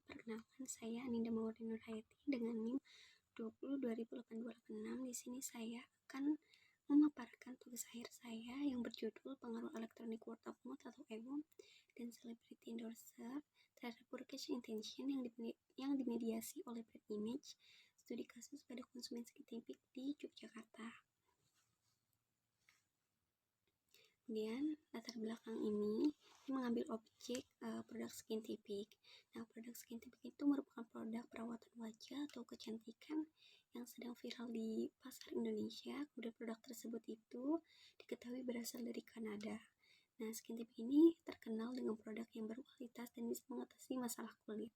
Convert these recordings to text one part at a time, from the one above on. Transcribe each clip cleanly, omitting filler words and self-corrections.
Perkenalkan saya Aninda Mawardi Nurhayati dengan NIM 20 208286. Di sini saya akan memaparkan tugas akhir saya yang berjudul Pengaruh Electronic Word of Mouth atau EWM dan Celebrity Endorser terhadap Purchase Intention yang dimediasi oleh Brand Image, studi kasus pada konsumen skincare di Yogyakarta. Kemudian latar belakang ini mengambil objek produk skincare. Nah, produk skincare itu merupakan produk perawatan wajah atau kecantikan yang sedang viral di pasar Indonesia. Kemudian produk tersebut itu diketahui berasal dari Kanada. Nah, skincare ini terkenal dengan produk yang berkualitas dan bisa mengatasi masalah kulit.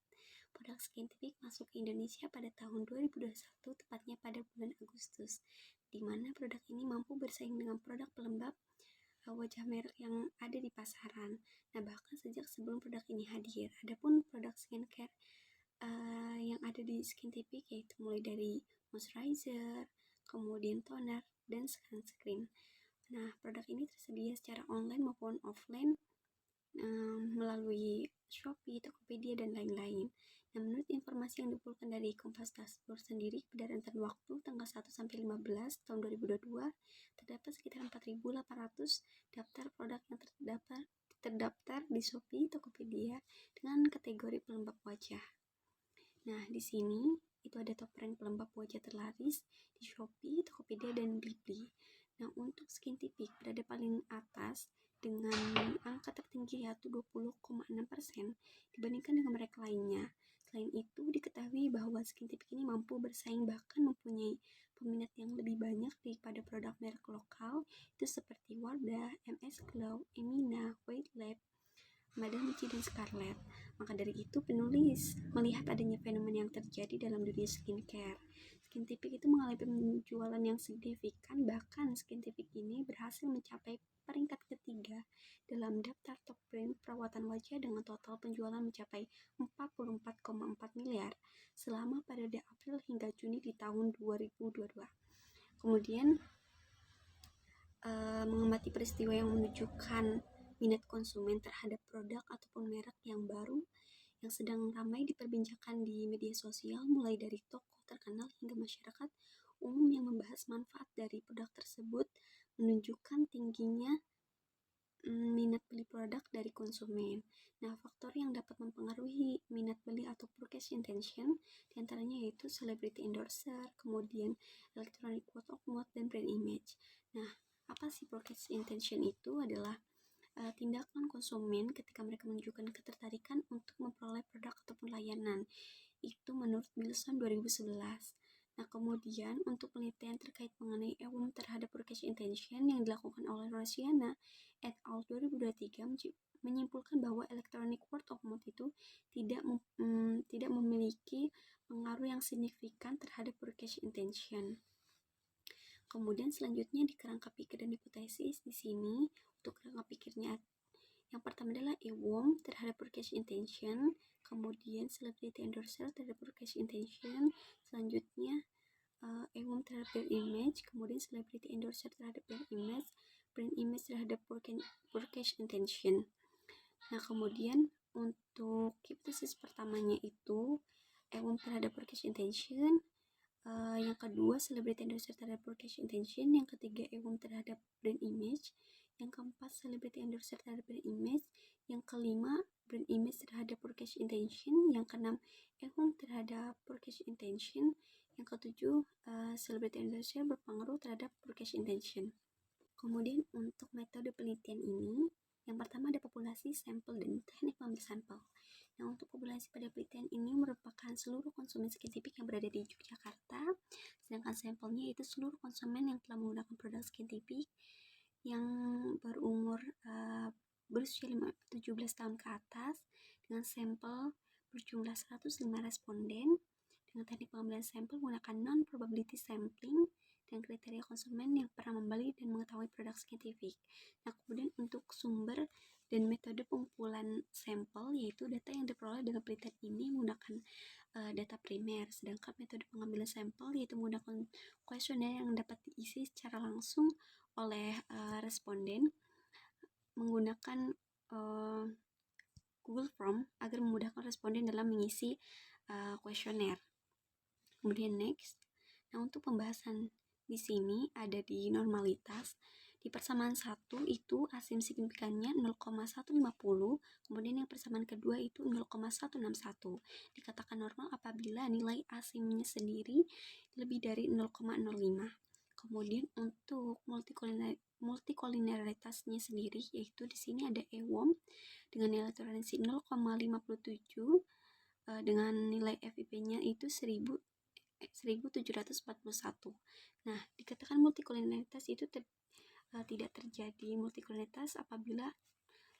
Produk skincare masuk ke Indonesia pada tahun 2021, tepatnya pada bulan Agustus, di mana produk ini mampu bersaing dengan produk pelembab wajah merek yang ada di pasaran. Nah, bahkan sejak sebelum produk ini hadir. Adapun produk skincare yang ada di Skintific yaitu mulai dari moisturizer, kemudian toner, dan sunscreen. Nah, produk ini tersedia secara online maupun offline melalui Shopee, Tokopedia, dan lain-lain. Nah, menurut informasi yang dikumpulkan dari Kompas Dashboard sendiri, pada rentan waktu tanggal 1 sampai 15 tahun 2022, terdapat sekitar 4.800 daftar produk yang terdaftar di Shopee, Tokopedia dengan kategori pelembab wajah. Nah, di sini itu ada top rank pelembab wajah terlaris di Shopee, Tokopedia, dan Blibli. Nah, untuk Skintific berada paling atas dengan angka tertinggi yaitu 20,6% dibandingkan dengan merek lainnya. Selain itu, diketahui bahwa Skintific ini mampu bersaing bahkan mempunyai peminat yang lebih banyak daripada produk merek lokal itu seperti Wardah, MS Glow, Emina, White Lab, Madame Michi, dan Scarlett. Maka dari itu, penulis melihat adanya fenomena yang terjadi dalam dunia skincare. Skintific itu mengalami penjualan yang signifikan, bahkan Skintific ini berhasil mencapai peringkat ketiga dalam daftar top brand perawatan wajah dengan total penjualan mencapai 44,4 miliar selama periode April hingga Juni di tahun 2022. Kemudian mengamati peristiwa yang menunjukkan minat konsumen terhadap produk ataupun merek yang baru yang sedang ramai diperbincangkan di media sosial, mulai dari tokoh terkenal hingga masyarakat umum yang membahas manfaat dari produk tersebut, menunjukkan tingginya minat beli produk dari konsumen. Nah, faktor yang dapat mempengaruhi minat beli atau purchase intention diantaranya yaitu celebrity endorser, kemudian electronic word of mouth, dan brand image. Nah, apa sih purchase intention? Itu adalah tindakan konsumen ketika mereka menunjukkan ketertarikan untuk memperoleh produk ataupun layanan. Itu menurut Nielsen 2011. Nah, kemudian untuk penelitian terkait mengenai EWM terhadap purchase intention yang dilakukan oleh Rosiana et al. 2023 menyimpulkan bahwa electronic word of mouth itu tidak memiliki pengaruh yang signifikan terhadap purchase intention. Kemudian selanjutnya di kerangka pikir dan hipotesis. Di sini untuk kerangka pikirnya yang pertama adalah EWM terhadap purchase intention, kemudian celebrity endorser terhadap purchase intention, selanjutnya EWM terhadap brand image, kemudian celebrity endorser terhadap brand image terhadap purchase intention. Nah, kemudian untuk hipotesis pertamanya itu EWM terhadap purchase intention, yang kedua celebrity endorser terhadap purchase intention, yang ketiga EWM terhadap brand image, yang keempat celebrity endorser terhadap brand image, yang kelima brand image terhadap purchase intention, yang keenam EWM terhadap purchase intention, yang ketujuh celebrity endorser berpengaruh terhadap purchase intention. Kemudian untuk metode penelitian ini, yang pertama ada populasi, sampel, dan teknik mengambil sampel. Nah, untuk populasi pada penelitian ini merupakan seluruh konsumen skincare yang berada di Yogyakarta, sedangkan sampelnya itu seluruh konsumen yang telah menggunakan produk skincare yang berumur berusia 17 tahun ke atas, dengan sampel berjumlah 105 responden, dengan teknik pengambilan sampel menggunakan non-probability sampling, dan kriteria konsumen yang pernah membeli dan mengetahui produk skincare. Nah, kemudian untuk sumber dan metode pengumpulan sampel, yaitu data yang diperoleh dengan penelitian ini menggunakan data primer, sedangkan metode pengambilan sampel yaitu menggunakan kuesioner yang dapat diisi secara langsung oleh responden menggunakan Google Form agar memudahkan responden dalam mengisi kuesioner. Kemudian next. Nah, untuk pembahasan di sini ada di normalitas. Di persamaan 1 itu asim signifikannya 0,150, kemudian yang persamaan kedua itu 0,161. Dikatakan normal apabila nilai asimnya sendiri lebih dari 0,05. Kemudian untuk multikolinialitasnya sendiri, yaitu di sini ada EWOM dengan nilai toleransi 0,57 dengan nilai FIP-nya itu 1741. Nah, dikatakan multikolinialitas itu tidak terjadi multikolinialitas apabila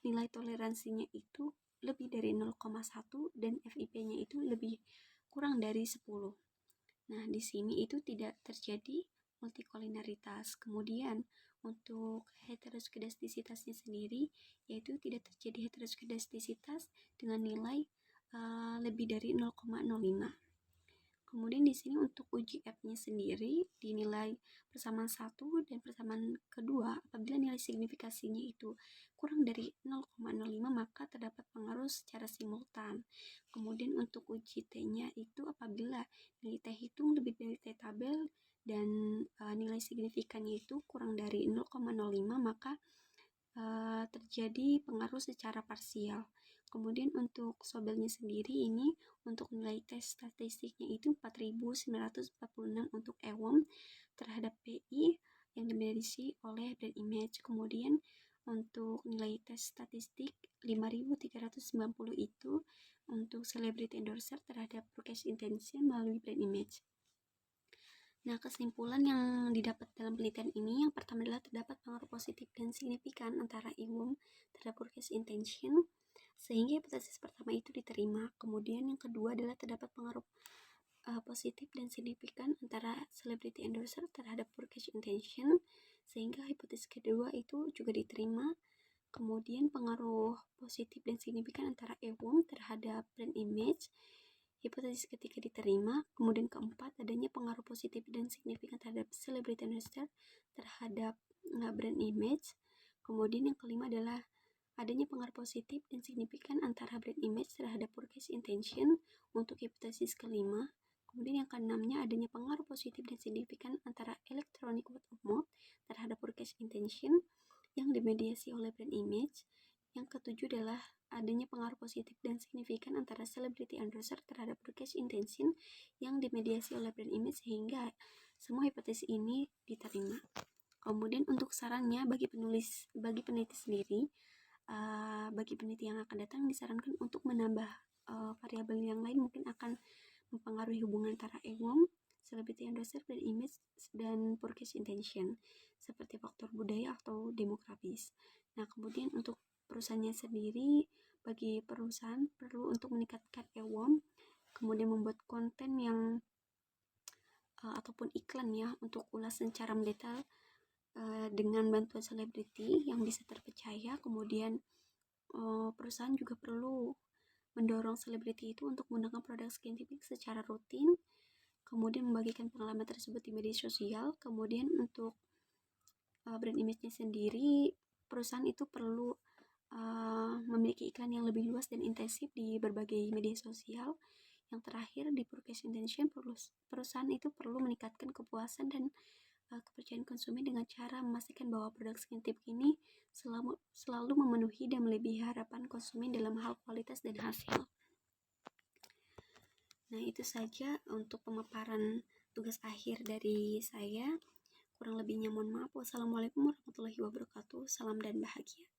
nilai toleransinya itu lebih dari 0,1 dan FIP-nya itu lebih kurang dari 10. Nah, di sini itu tidak terjadi multikolinialitas. Kemudian untuk heteroskedastisitasnya sendiri, yaitu tidak terjadi heteroskedastisitas dengan nilai lebih dari 0,05. Kemudian di sini untuk uji F-nya sendiri dinilai persamaan 1 dan persamaan kedua apabila nilai signifikasinya itu kurang dari 0,05 maka terdapat pengaruh secara simultan. Kemudian untuk uji T-nya itu apabila nilai T hitung lebih dari T tabel dan nilai signifikannya itu kurang dari 0,05 maka terjadi pengaruh secara parsial. Kemudian untuk Sobelnya sendiri ini untuk nilai tes statistiknya itu 4946 untuk EWOM terhadap PI yang dimiliki oleh brand image. Kemudian untuk nilai tes statistik 5390 itu untuk celebrity endorser terhadap broadcast intention melalui brand image. Nah, kesimpulan yang didapat dalam penelitian ini yang pertama adalah terdapat pengaruh positif dan signifikan antara EWOM terhadap broadcast intention sehingga hipotesis pertama itu diterima. Kemudian yang kedua adalah terdapat pengaruh positif dan signifikan antara celebrity endorser terhadap broadcast intention sehingga hipotesis kedua itu juga diterima. Kemudian pengaruh positif dan signifikan antara EWOM terhadap brand image, hipotesis ketiga diterima. Kemudian keempat, adanya pengaruh positif dan signifikan terhadap celebrity endorser terhadap brand image. Kemudian yang kelima adalah adanya pengaruh positif dan signifikan antara brand image terhadap broadcast intention untuk hipotesis kelima. Kemudian yang keenamnya adanya pengaruh positif dan signifikan antara electronic word of mouth terhadap broadcast intention yang dimediasi oleh brand image. Yang ketujuh adalah adanya pengaruh positif dan signifikan antara celebrity endorser terhadap broadcast intention yang dimediasi oleh brand image sehingga semua hipotesis ini diterima. Kemudian untuk sarannya bagi peneliti sendiri, bagi peneliti yang akan datang disarankan untuk menambah variabel yang lain mungkin akan mempengaruhi hubungan antara EWOM, celebrity endorser, brand image, dan broadcast intention seperti faktor budaya atau demografis. Nah, kemudian untuk perusahaannya sendiri, bagi perusahaan perlu untuk meningkatkan EWOM, kemudian membuat konten yang ataupun iklan ya untuk ulasan secara mendetail dengan bantuan selebriti yang bisa terpercaya. Kemudian perusahaan juga perlu mendorong selebriti itu untuk menggunakan produk skincare secara rutin, kemudian membagikan pengalaman tersebut di media sosial. Kemudian untuk brand image-nya sendiri, perusahaan itu perlu memiliki iklan yang lebih luas dan intensif di berbagai media sosial. Yang terakhir, di broadcast intention, perusahaan itu perlu meningkatkan kepuasan dan kepercayaan konsumen dengan cara memastikan bahwa produk skincare ini selalu memenuhi dan melebihi harapan konsumen dalam hal kualitas dan hasil. Nah, itu saja untuk pemaparan tugas akhir dari saya. Kurang lebihnya mohon maaf. Wassalamualaikum warahmatullahi wabarakatuh. Salam dan bahagia.